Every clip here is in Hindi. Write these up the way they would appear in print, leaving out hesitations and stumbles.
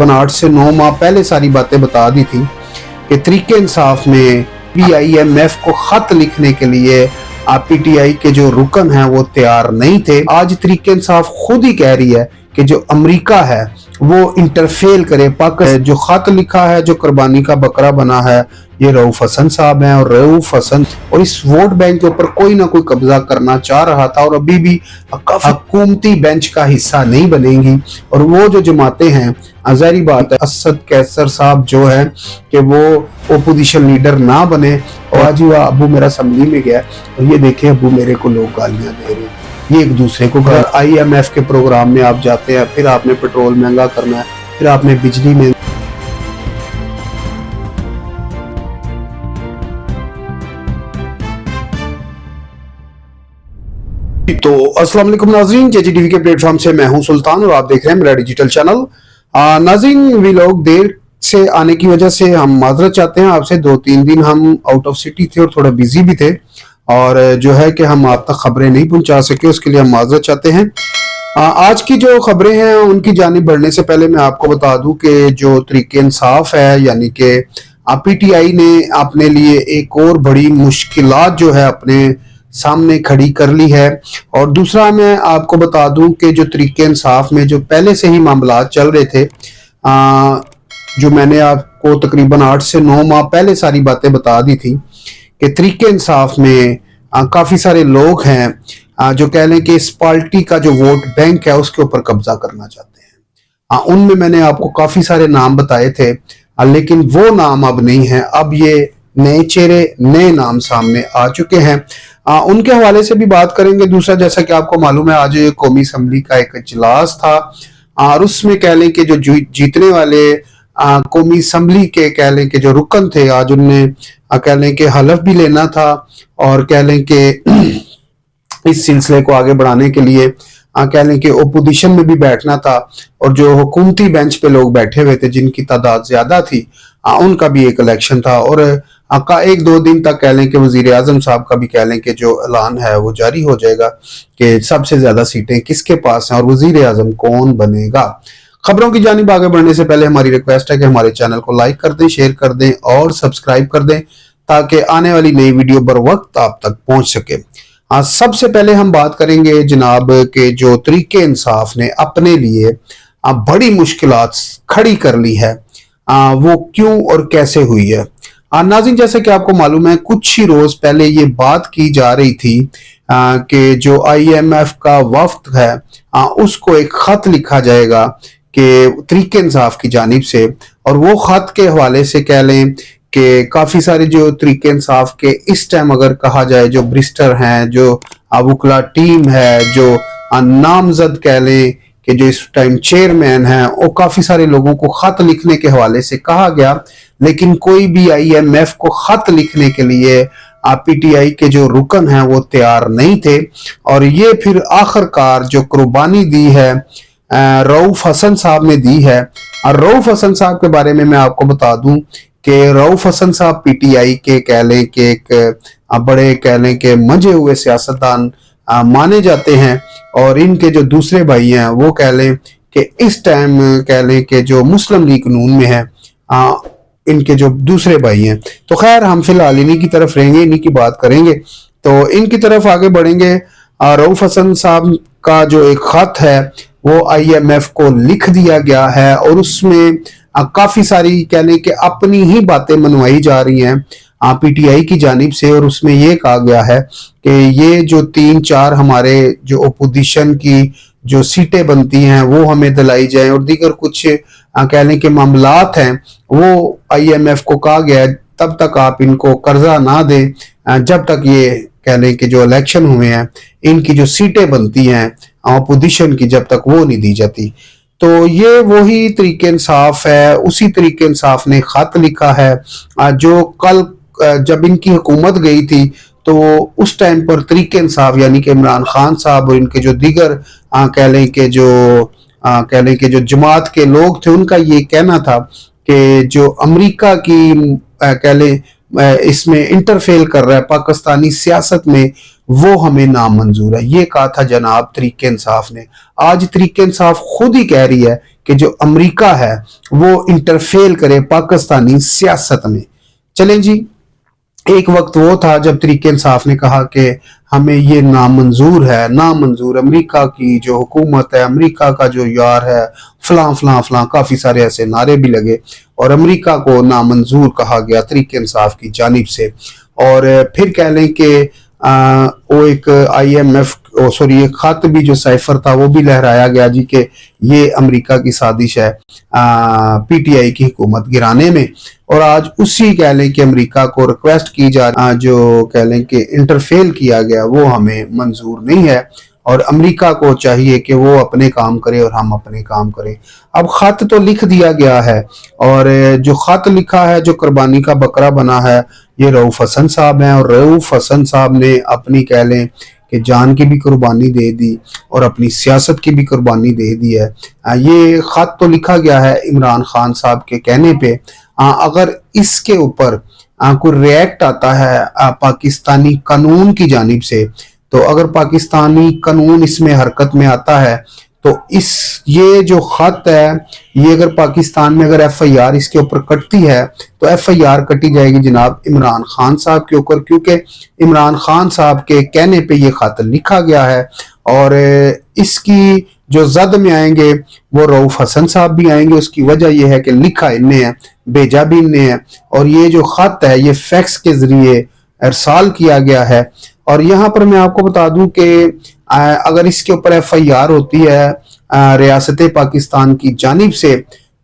तकरीबन 8 से 9 माह पहले सारी बातें बता दी थी कि तरीके इंसाफ में PIMF को खत लिखने के लिए PTI के जो रुकन हैं वो तैयार नहीं थे। आज तरीके इंसाफ खुद ही कह रही है कि जो अमेरिका है वो इंटरफेयर करे। पाकिस्तान जो खत लिखा है, जो कुर्बानी का बकरा बना है, ये रऊफ हसन साहब हैं। और रऊफ हसन और इस वोट बैंक के ऊपर कोई ना कोई कब्जा करना चाह रहा था और अभी भी हुकूमती बेंच का हिस्सा नहीं बनेंगी। और वो जो जमातें हैं, ज़ाहिर बात है असद कैसर साहब जो है कि वो ओपोजिशन लीडर ना बने। और आज हुआ अबू मेरा असम्बली में गया और ये देखे अबू मेरे को लोग गालियां दे रहे हैं, ये एक दूसरे को। IMF के प्रोग्राम में आप जाते हैं, फिर आपने पेट्रोल महंगा करना है, फिर आपने बिजली में। तो अस्सलाम वालेकुम नाज़रीन, JGTV के प्लेटफॉर्म से मैं हूं सुल्तान और आप देख रहे हैं मेरा डिजिटल चैनल। नाज़रीन, वी लोग देर से आने की वजह से हम माजरत चाहते हैं आपसे। 2-3 दिन हम आउट ऑफ सिटी थे और थोड़ा बिजी भी थे और जो है कि हम आप तक खबरें नहीं पहुंचा सके, उसके लिए हम माजरत चाहते हैं। आज की जो खबरें हैं उनकी जानिब बढ़ने से पहले मैं आपको बता दूं कि जो तरीके इंसाफ है यानी कि PTI ने अपने लिए एक और बड़ी मुश्किलात जो है अपने सामने खड़ी कर ली है। और दूसरा मैं आपको बता दूं कि जो तरीके इंसाफ में जो पहले से ही मामला चल रहे थे, जो मैंने आपको तकरीबन 8 से 9 माह पहले सारी बातें बता दी थी कि तरीके इंसाफ में काफ़ी सारे लोग हैं जो कह लें कि इस पार्टी का जो वोट बैंक है उसके ऊपर कब्जा करना चाहते हैं। उनमें मैंने आपको काफ़ी सारे नाम बताए थे, लेकिन वो नाम अब नहीं है। अब ये नए चेहरे, नए नाम सामने आ चुके हैं। उनके हवाले से भी बात करेंगे। दूसरा, जैसा कि आपको मालूम है, आज कौमी असम्बली का एक इजलास था और उसमें कह लें कि जो जीतने वाले कौमी असम्बली के कह लें कि जो रुकन थे, आज उनने कह लें कि हलफ भी लेना था और कह लें कि इस सिलसिले को आगे बढ़ाने के लिए कह लें कि ओपोजिशन में भी बैठना था। और जो हुकूमती बेंच पे लोग बैठे हुए थे जिनकी तादाद ज्यादा थी, उनका भी एक इलेक्शन था। और 1-2 दिन तक कह लें कि वजीर आजम साहब का भी कह लें कि जो ऐलान है वो जारी हो जाएगा कि सबसे ज्यादा सीटें किसके पास हैं और वजीर आजम कौन बनेगा। खबरों की जानिब आगे बढ़ने से पहले हमारी रिक्वेस्ट है कि हमारे चैनल को लाइक कर दें, शेयर कर दें और सब्सक्राइब कर दें ताकि आने वाली नई वीडियो बर वक्त आप तक पहुंच सके। सबसे पहले हम बात करेंगे जनाब के जो तरीके इंसाफ ने अपने लिए बड़ी मुश्किलात खड़ी कर ली है, वो क्यों और कैसे हुई है। नाज़रीन, जैसे कि आपको मालूम है, कुछ ही रोज पहले ये बात की जा रही थी कि जो IMF का वफ्द है उसको एक खत लिखा जाएगा कि तरीके इंसाफ की जानिब से। और वो खत के हवाले से कह लें कि काफी सारे जो तरीके इंसाफ के इस टाइम अगर कहा जाए जो ब्रिस्टर हैं, जो वकला टीम है, जो नामजद कह लें कि जो इस टाइम चेयरमैन हैं, वो काफी सारे लोगों को खत लिखने के हवाले से कहा गया, लेकिन कोई भी IMF को खत लिखने के लिए PTI के जो रुकन हैं वो तैयार नहीं थे। और ये फिर आखिरकार जो कुर्बानी दी है रऊफ हसन साहब ने दी है। और रऊफ हसन साहब के बारे में मैं आपको बता दूं कि रऊफ हसन साहब PTI के कह लें कि एक बड़े कह लें कि मंजे हुए सियासतदान माने जाते हैं। और इनके जो दूसरे भाई हैं वो कह लें कि इस टाइम कह लें कि जो मुस्लिम लीग नून में है, इनके जो दूसरे भाई हैं। तो खैर हम फिलहाल इन्हीं की तरफ रहेंगे, इन्हीं की बात करेंगे। तो इनकी तरफ आगे बढ़ेंगे। रऊफ हसन साहब का जो एक खत है वो IMF को लिख दिया गया है और उसमें काफी सारी कह लें कि अपनी ही बातें मनवाई जा रही हैं PTI की जानिब से। और उसमें ये कहा गया है कि ये जो 3-4 हमारे जो ओपोजिशन की जो सीटें बनती हैं वो हमें दिलाई जाए और दीगर कुछ कह लें कि मामलात हैं वो IMF को कहा गया है तब तक आप इनको कर्जा ना दें जब तक ये कह लें कि जो इलेक्शन हुए हैं इनकी जो सीटें बनती हैं अपोजिशन की जब तक वो नहीं दी जाती। तो ये वही तरीके इंसाफ है, उसी तरीके इंसाफ ने खत लिखा है जो कल जब इनकी हुकूमत गई थी तो उस टाइम पर तरीके इंसाफ यानी कि इमरान खान साहब और इनके जो दीगर कह लें कि जो जमात के लोग थे उनका ये कहना था कि जो अमेरिका की कह लें इसमें इंटरफेयर कर रहा है पाकिस्तानी सियासत में, वो हमें नामंजूर है। ये कहा था जनाब तहरीक इंसाफ ने। आज तहरीक इंसाफ खुद ही कह रही है कि जो अमेरिका है वो इंटरफेयर करे पाकिस्तानी सियासत में। चलें जी, एक वक्त वो था जब तहरीक इंसाफ ने कहा कि हमें ये नामंजूर है, नामंजूर, अमेरिका की जो हुकूमत है, अमेरिका का जो यार है, फलां फलां फलां, काफ़ी सारे ऐसे नारे भी लगे और अमेरिका को नामंजूर कहा गया तहरीक इंसाफ की जानिब से। और फिर कह लें कि वो एक IMF सॉरी एक खत भी जो साइफर था वो भी लहराया गया जी कि ये अमेरिका की साजिश है PTI की हुकूमत गिराने में। और आज उसी कह लें कि अमेरिका को रिक्वेस्ट की जा जो कह लें कि इंटरफेयर किया गया वो हमें मंजूर नहीं है और अमेरिका को चाहिए कि वो अपने काम करे और हम अपने काम करें। अब खत तो लिख दिया गया है और जो खत लिखा है, जो कुर्बानी का बकरा बना है, ये रऊफ हसन साहब हैं और रऊफ हसन साहब ने अपनी कह लें कि जान की भी कुर्बानी दे दी और अपनी सियासत की भी कुर्बानी दे दी है। ये खत तो लिखा गया है इमरान खान साहब के कहने पे। अगर इसके ऊपर कोई रिएक्ट आता है पाकिस्तानी कानून की जानिब से, तो अगर पाकिस्तानी कानून इसमें हरकत में आता है तो ये जो खत है, ये अगर पाकिस्तान में अगर FIR इसके ऊपर कटती है तो FIR कटी जाएगी जनाब इमरान खान साहब के ऊपर, क्योंकि इमरान खान साहब के कहने पे ये खत लिखा गया है। और इसकी जो जद में आएंगे वो रऊफ हसन साहब भी आएंगे। उसकी वजह यह है कि लिखा इन्हें है, भेजा भी इन्हें है और ये जो खत है ये फैक्स के जरिए इरसाल किया गया है। और यहाँ पर मैं आपको बता दूं कि अगर इसके ऊपर FIR होती है रियासत पाकिस्तान की जानिब से,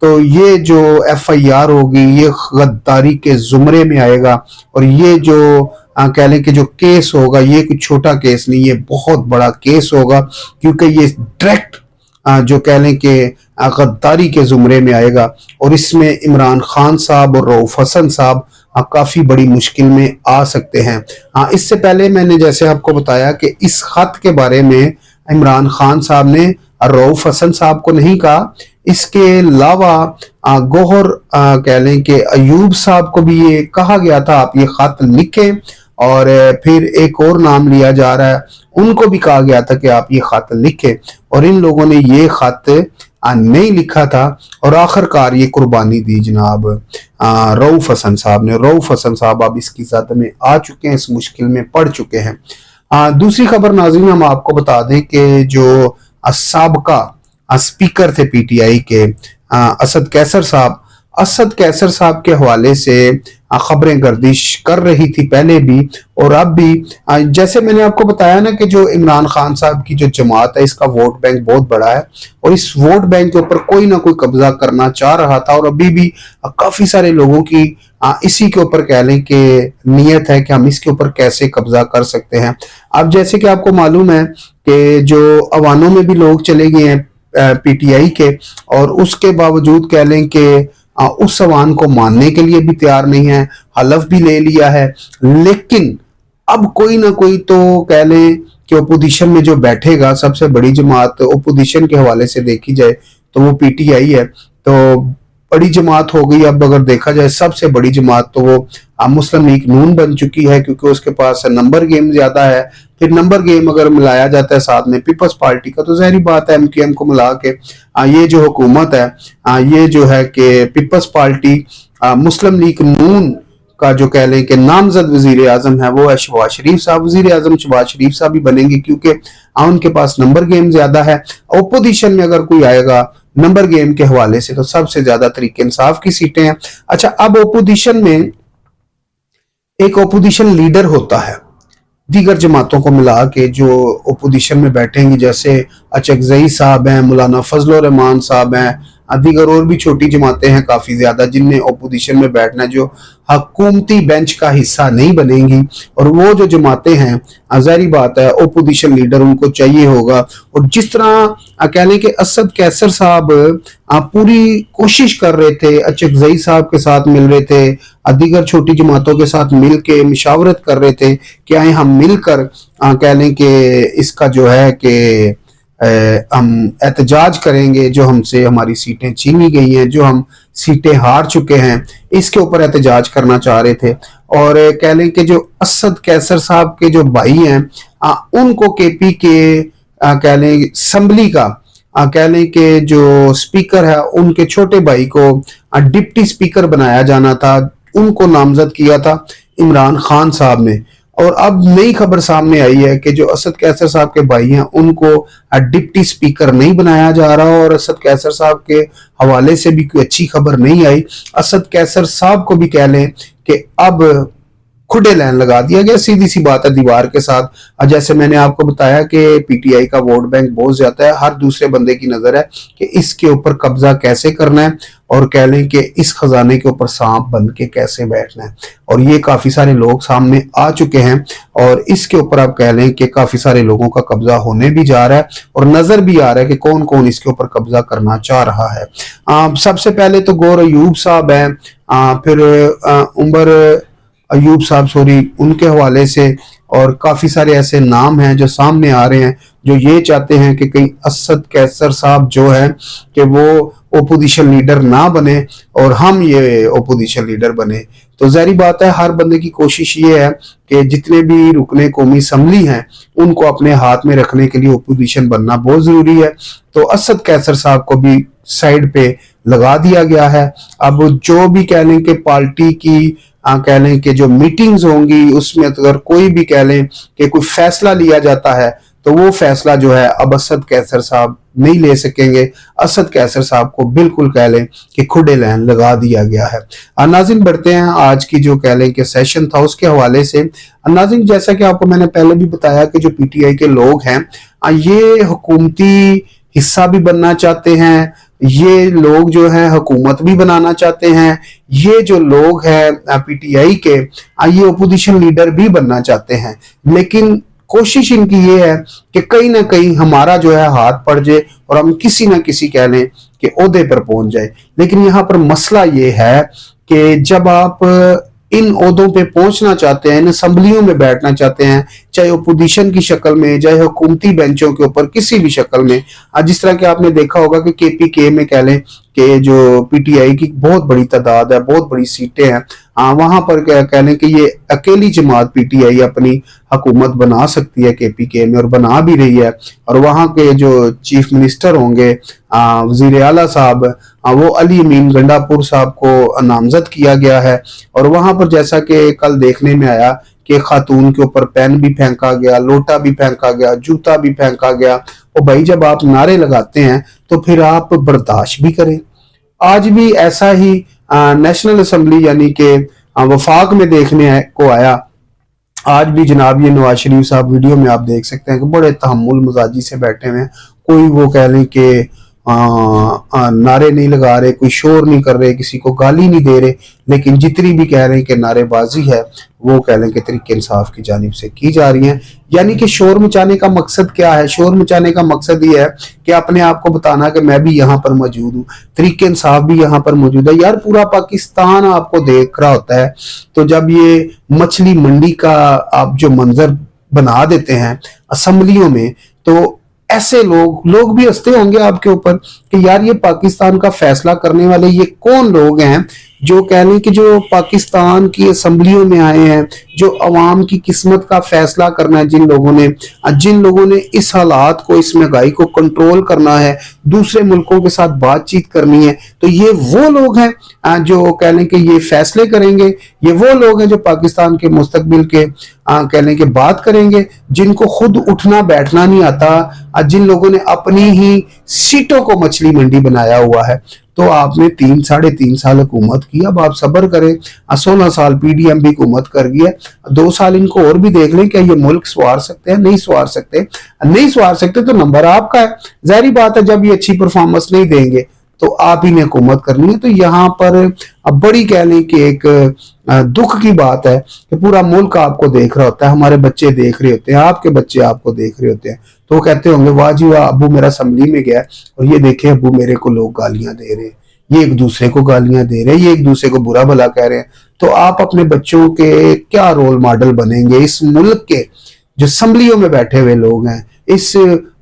तो ये जो FIR होगी ये गद्दारी के जुमरे में आएगा और ये जो कह लें कि जो केस होगा ये कोई छोटा केस नहीं, ये बहुत बड़ा केस होगा, क्योंकि ये डायरेक्ट जो कह लें कि गद्दारी के जुमरे में आएगा और इसमें इमरान खान साहब और रऊफ हसन साहब काफी बड़ी मुश्किल में आ सकते हैं। इससे पहले मैंने जैसे आपको बताया कि इस खत के बारे में इमरान खान साहब ने रऊफ हसन साहब को नहीं कहा, इसके अलावा गौहर कह लें कि अयूब साहब को भी ये कहा गया था आप ये खत लिखें, और फिर एक और नाम लिया जा रहा है, उनको भी कहा गया था कि आप ये खत लिखें और इन लोगों ने ये खत नहीं लिखा था और आखिरकार ये कुर्बानी दी जनाब रऊफ हसन साहब ने। रऊफ हसन साहब अब इसकी जद में आ चुके हैं, इस मुश्किल में पड़ चुके हैं। दूसरी खबर नाज़रीन हम आपको बता दें कि जो साबका स्पीकर थे PTI के असद कैसर साहब के हवाले से खबरें गर्दिश कर रही थी पहले भी और अब भी। जैसे मैंने आपको बताया ना कि जो इमरान खान साहब की जो जमात है इसका वोट बैंक बहुत बड़ा है और इस वोट बैंक के ऊपर कोई ना कोई कब्जा करना चाह रहा था और अभी भी काफी सारे लोगों की इसी के ऊपर कह लें कि नियत है कि हम इसके ऊपर कैसे कब्जा कर सकते हैं। अब जैसे कि आपको मालूम है कि जो अवानों में भी लोग चले गए हैं PTI के और उसके बावजूद कह लें कि उस अवान को मानने के लिए भी तैयार नहीं है, हलफ भी ले लिया है। लेकिन अब कोई ना कोई तो कह लें कि ओपोजिशन में जो बैठेगा, सबसे बड़ी जमात ओपोजिशन के हवाले से देखी जाए तो वो PTI है, तो बड़ी जमात हो गई। अब अगर देखा जाए सबसे बड़ी जमात तो वो मुस्लिम लीग नून बन चुकी है, क्योंकि उसके पास नंबर गेम ज्यादा है। फिर नंबर गेम अगर मिलाया जाता है साथ में पीपल्स पार्टी का, तो ज़ाहिर बात है MQM को मिला के ये जो हुकूमत है ये जो है कि पीपल्स पार्टी मुस्लिम लीग नून का जो कह लें कि नामजद वजीर आजम है वो है शहबाज शरीफ साहब। वजीर आजम शहबाज शरीफ साहब भी बनेंगे क्योंकि उनके पास नंबर गेम ज्यादा है। ओपोजिशन में अगर कोई आएगा नंबर गेम के हवाले से तो सबसे ज्यादा तहरीक इंसाफ की सीटें हैं। अच्छा, अब ओपोजिशन में एक ओपोजिशन लीडर होता है, दीगर जमातों को मिला के जो ओपोजिशन में बैठेंगे, जैसे अचकजई साहब हैं, मौलाना फजल रहमान साहब हैं, दीगर और भी छोटी जमातें हैं काफी ज्यादा जिनने ओपोजिशन में बैठना, जो हुकूमती बेंच का हिस्सा नहीं बनेंगी। और वो जो जमातें हैं ज़ाहिर बात है ओपोजिशन लीडर उनको चाहिए होगा। और जिस तरह कह लें कि असद कैसर साहब पूरी कोशिश कर रहे थे, अचकजई साहब के साथ मिल रहे थे, दीगर छोटी जमातों के साथ मिल के मशावरत कर रहे थे कि आए हम मिलकर कह लें कि इसका जो है कि हम एहतजाज करेंगे, जो हमसे हमारी सीटें छीनी गई हैं, जो हम सीटें हार चुके हैं, इसके ऊपर एहतजाज करना चाह रहे थे। और कह लें कि जो असद कैसर साहब के जो भाई हैं उनको केपी के कह लें असम्बली का कह लें कि जो स्पीकर है उनके छोटे भाई को डिप्टी स्पीकर बनाया जाना था, उनको नामजद किया था इमरान खान साहब ने। और अब नई खबर सामने आई है कि जो असद कैसर साहब के भाई हैं उनको डिप्टी स्पीकर नहीं बनाया जा रहा, और असद कैसर साहब के हवाले से भी कोई अच्छी खबर नहीं आई। असद कैसर साहब को भी कह लें कि अब खुडे लाइन लगा दिया गया, सीधी सी बात है, दीवार के साथ। जैसे मैंने आपको बताया कि पीटीआई का वोट बैंक बहुत ज्यादा है, हर दूसरे बंदे की नजर है कि इसके ऊपर कब्जा कैसे करना है, और कह लें कि इस खजाने के ऊपर सांप बन के कैसे बैठना है। और ये काफी सारे लोग सामने आ चुके हैं, और इसके ऊपर आप कह लें कि काफी सारे लोगों का कब्जा होने भी जा रहा है, और नजर भी आ रहा है कि कौन कौन इसके ऊपर कब्जा करना चाह रहा है। सबसे पहले तो गौर अयूब साहब हैं, फिर उमर अयूब साहब उनके हवाले से, और काफी सारे ऐसे नाम हैं जो सामने आ रहे हैं जो ये चाहते हैं कि कहीं असद कैसर साहब जो है कि वो ओपोजिशन लीडर ना बने और हम ये ओपोजिशन लीडर बने। तो जाहिर बात है हर बंदे की कोशिश ये है कि जितने भी रुकने कौमी असम्बली हैं उनको अपने हाथ में रखने के लिए ओपोजिशन बनना बहुत जरूरी है। तो असद कैसर साहब को भी साइड पे लगा दिया गया है। अब जो भी कह लें कि पार्टी की कह लें कि जो मीटिंग्स होंगी उसमें अगर कोई भी कह लें कि कोई फैसला लिया जाता है तो वो फैसला जो है अब असद कैसर साहब नहीं ले सकेंगे। असद कैसर साहब को बिल्कुल कह लें कि खुडे लाइन लगा दिया गया है। नाज़रीन बढ़ते हैं आज की जो कह लें कि सेशन था उसके हवाले से। नाज़रीन जैसा कि आपको मैंने पहले भी बताया कि जो पीटीआई के लोग हैं ये हुकूमती हिस्सा भी बनना चाहते हैं, ये लोग जो है हुकूमत भी बनाना चाहते हैं, ये जो लोग हैं पीटीआई के ये ओपोजिशन लीडर भी बनना चाहते हैं। लेकिन कोशिश इनकी ये है कि कहीं ना कहीं हमारा जो है हाथ पड़ जाए और हम किसी ना किसी कह लें कि ओहदे पर पहुंच जाए। लेकिन यहाँ पर मसला ये है कि जब आप इन ओहदों पे पहुंचना चाहते हैं, इन असम्बलियों में बैठना चाहते हैं, चाहे ओपोजिशन की शक्ल में, चाहे हुकूमती बेंचों के ऊपर किसी भी शक्ल में, जिस तरह के आपने देखा होगा कि केपीके में कह लें कि जो पीटीआई की बहुत बड़ी तादाद है, बहुत बड़ी सीटें हैं, वहां पर कह लें कि ये अकेली जमात पीटीआई अपनी हुकूमत बना सकती है केपीके में, और बना भी रही है। और वहां के जो चीफ मिनिस्टर होंगे वजीर आला साहब, वो अली अमीन गंडापुर साहब को नामजद किया गया है। और वहां पर जैसा कि कल देखने में आया कि खातून के ऊपर पेन भी फेंका गया, लोटा भी फेंका गया, जूता भी फेंका गया। और भाई जब आप नारे लगाते हैं तो फिर आप बर्दाश्त भी करें। आज भी ऐसा ही नेशनल असम्बली यानी कि वफाक में देखने को आया। आज भी जनाब ये नवाज शरीफ साहब वीडियो में आप देख सकते हैं कि बड़े तहम्मुल मजाजी से बैठे हुए हैं। कोई वो कह लें कि नारे नहीं लगा रहे, कोई शोर नहीं कर रहे, किसी को गाली नहीं दे रहे, लेकिन जितनी भी कह रहे हैं कि नारेबाजी है वो कह लें कि तरीके इंसाफ की जानिब से की जा रही है। यानी कि शोर मचाने का मकसद क्या है? शोर मचाने का मकसद ये है कि अपने आप को बताना कि मैं भी यहाँ पर मौजूद हूँ, तरीके इंसाफ भी यहाँ पर मौजूद है। यार पूरा पाकिस्तान आपको देख रहा होता है। तो जब ये मछली मंडी का आप जो मंजर बना देते हैं असम्बलियों में, तो ऐसे लोग भी हंसते होंगे आपके ऊपर कि यार ये पाकिस्तान का फैसला करने वाले ये कौन लोग हैं जो कह लें कि जो पाकिस्तान की असम्बलियों में आए हैं, जो अवाम की किस्मत का फैसला करना है, जिन लोगों ने इस हालात को, इस महंगाई को कंट्रोल करना है, दूसरे मुल्कों के साथ बातचीत करनी है। तो ये वो लोग हैं जो कह लें कि ये फैसले करेंगे, ये वो लोग हैं जो पाकिस्तान के मुस्तकबिल के कह लें कि बात करेंगे, जिनको खुद उठना बैठना नहीं आता, जिन लोगों ने अपनी ही सीटों को मछली मंडी बनाया हुआ है। तो आपने 3-3.5 साल हुकूमत की, अब आप सब्र करें। 16 साल पीडीएम भी हुकूमत कर गई है, 2 साल इनको और भी देख लें। क्या ये मुल्क सवार सकते हैं? नहीं सवार सकते। नहीं सवार सकते तो नंबर आपका है। जाहिर बात है जब ये अच्छी परफॉर्मेंस नहीं देंगे तो आप ही ने हुकूमत करनी है। तो यहाँ पर अब बड़ी कह लें कि एक दुख की बात है कि पूरा मुल्क आपको देख रहा होता है, हमारे बच्चे देख रहे होते हैं, आपके बच्चे आपको देख रहे होते हैं। तो वो कहते होंगे वाह जी वाह, अबू मेरा असम्बली में गया और ये देखे अबू मेरे को लोग गालियां दे रहे हैं, ये एक दूसरे को गालियां दे रहे हैं, ये एक दूसरे को बुरा भला कह रहे हैं। तो आप अपने बच्चों के क्या रोल मॉडल बनेंगे? इस मुल्क के जो असम्बलियों में बैठे हुए लोग हैं, इस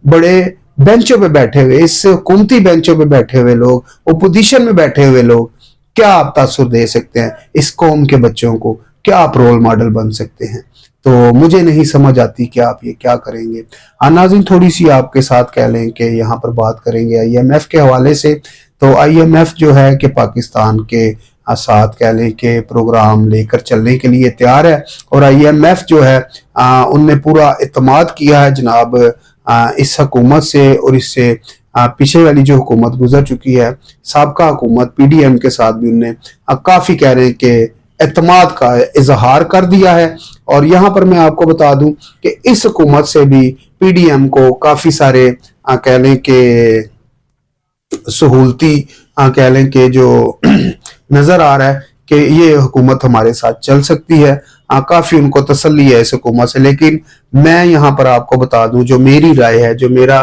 बड़े बेंचों पे बैठे हुए, इस हुकूमती बेंचों पे बैठे हुए लोग, ओपोजिशन में बैठे हुए लोग, क्या आप तासुर दे सकते हैं इस कौम के बच्चों को, क्या आप रोल मॉडल बन सकते हैं। तो मुझे नहीं समझ आती कि आप ये क्या करेंगे। नाज़रीन थोड़ी सी आपके साथ कह लें कि यहाँ पर बात करेंगे IMF के हवाले से। तो IMF जो है कि पाकिस्तान के साथ कह लें कि प्रोग्राम लेकर चलने के लिए तैयार है, और IMF जो है उनने पूरा इत्मीनान किया है जनाब इस हुकूमत से, और इससे पीछे वाली जो हुकूमत गुजर चुकी है साबका हुकूमत PDM के साथ भी उनने काफ़ी कह रहे हैं कि एतमाद का इजहार कर दिया है। और यहाँ पर मैं आपको बता दूं कि इस हुकूमत से भी PDM को काफ़ी सारे कह लें कि सहूलती कह लें कि जो नज़र आ रहा है कि ये हुकूमत हमारे साथ चल सकती है। काफ़ी उनको तसल्ली है इस हुकूमत से। लेकिन मैं यहाँ पर आपको बता दूं जो मेरी राय है, जो मेरा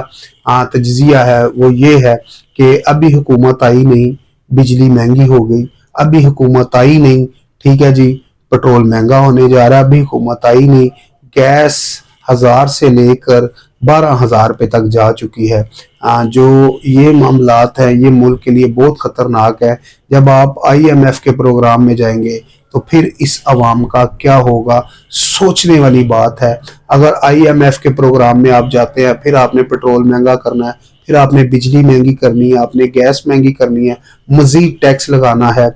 तज्जिया है वो ये है कि अभी हुकूमत आई नहीं, बिजली महंगी हो गई, अभी हुकूमत आई नहीं, ठीक है जी, पेट्रोल महंगा होने जा रहा है, अभी हुकूमत आई नहीं, गैस 1000 से लेकर 12,000 रुपये तक जा चुकी है। जो ये मामलात है ये मुल्क के लिए बहुत ख़तरनाक है। जब आप IMF के प्रोग्राम में जाएंगे तो फिर इस अवाम का क्या होगा, सोचने वाली बात है। अगर IMF के प्रोग्राम में आप जाते हैं, फिर आपने पेट्रोल महंगा करना है, फिर आपने बिजली महंगी करनी है, आपने गैस महंगी करनी है, मजीद टैक्स लगाना है,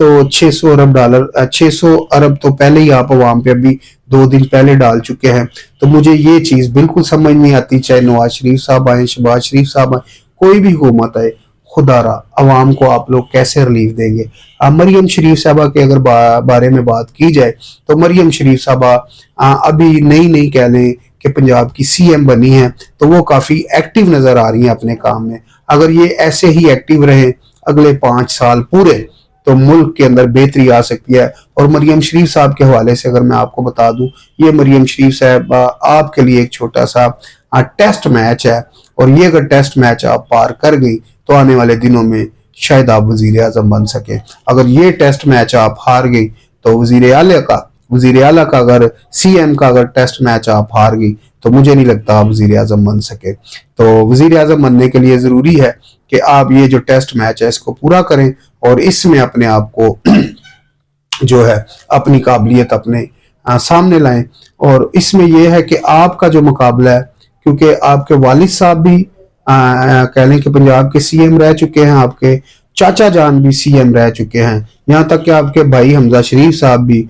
तो 600 अरब डॉलर 600 अरब तो पहले ही आप अवाम पे अभी 2 दिन पहले डाल चुके हैं। तो मुझे ये चीज़ बिल्कुल समझ नहीं आती, चाहे नवाज शरीफ साहब आए, शहबाज शरीफ साहब आए, कोई भी हुकूमत आए, खुदारा अवाम को आप लोग कैसे रिलीफ देंगे। मरियम शरीफ साहबा के अगर बारे में बात की जाए तो मरियम शरीफ साहबा अभी नई नई कह लें कि पंजाब की CM बनी है, तो वो काफ़ी एक्टिव नज़र आ रही हैं अपने काम में। अगर ये ऐसे ही एक्टिव रहे अगले 5 साल पूरे तो मुल्क के अंदर बेहतरी आ सकती है। और मरियम शरीफ साहब के हवाले से अगर मैं आपको बता दूं, ये मरियम शरीफ साहब आपके लिए एक छोटा सा टेस्ट मैच है, और ये अगर टेस्ट मैच आप पार कर गई तो आने वाले दिनों में शायद आप वजीर आजम बन सके। अगर ये टेस्ट मैच आप हार गई तो वजीर आला का अगर CM का अगर टेस्ट मैच आप हार गई तो मुझे नहीं लगता आप वजीर आजम बन सके। तो वजीर आजम बनने के लिए ज़रूरी है कि आप ये जो टेस्ट मैच है इसको पूरा करें, और इसमें अपने आप को जो है अपनी काबिलियत अपने सामने लाएं। और इसमें यह है कि आपका जो मुकाबला है, क्योंकि आपके वालिद साहब भी कह लें कि पंजाब के CM रह चुके हैं, आपके चाचा जान भी CM रह चुके हैं, यहाँ तक कि आपके भाई हमजा शरीफ साहब भी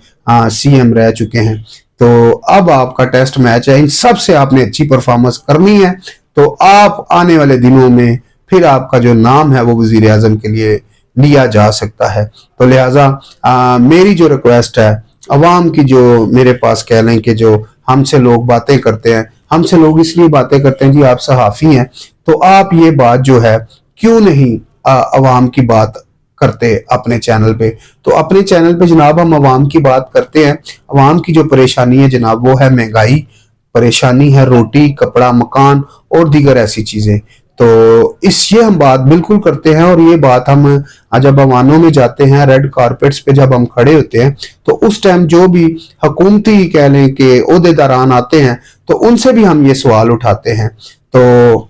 CM रह चुके हैं। तो अब आपका टेस्ट मैच है, इन सब से आपने अच्छी परफॉर्मेंस करनी है, तो आप आने वाले दिनों में फिर आपका जो नाम है वो वजीर आजम के लिए लिया जा सकता है। तो लिहाजा मेरी जो रिक्वेस्ट है अवाम की, जो मेरे पास कह लें कि जो हमसे लोग बातें करते हैं, हमसे लोग इसलिए बातें करते हैं जी आप सहाफ़ी हैं, तो आप ये बात जो है क्यों नहीं अवाम की बात करते अपने चैनल पे। तो अपने चैनल पे जनाब हम अवाम की बात करते हैं। अवाम की जो परेशानी है जनाब वो है महंगाई, परेशानी है रोटी कपड़ा मकान और दीगर ऐसी चीज़ें। तो ये हम बात बिल्कुल करते हैं, और ये बात हम जब अवानों में जाते हैं, रेड कारपेट्स पे जब हम खड़े होते हैं, तो उस टाइम जो भी हुकूमती कह लें कि ओहदेदारान आते हैं तो उनसे भी हम ये सवाल उठाते हैं। तो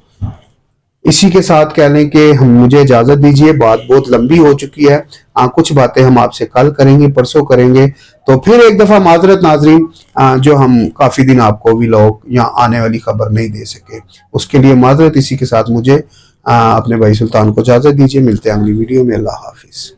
इसी के साथ कह लें कि मुझे इजाज़त दीजिए, बात बहुत लंबी हो चुकी है। कुछ बातें हम आपसे कल करेंगे, परसों करेंगे। तो फिर एक दफ़ा माजरत नाजरीन, जो हम काफ़ी दिन आपको व्लॉग या आने वाली खबर नहीं दे सके, उसके लिए माजरत। इसी के साथ मुझे अपने भाई सुल्तान को इजाज़त दीजिए, मिलते हैं अगली वीडियो में। अल्लाह हाफिज़।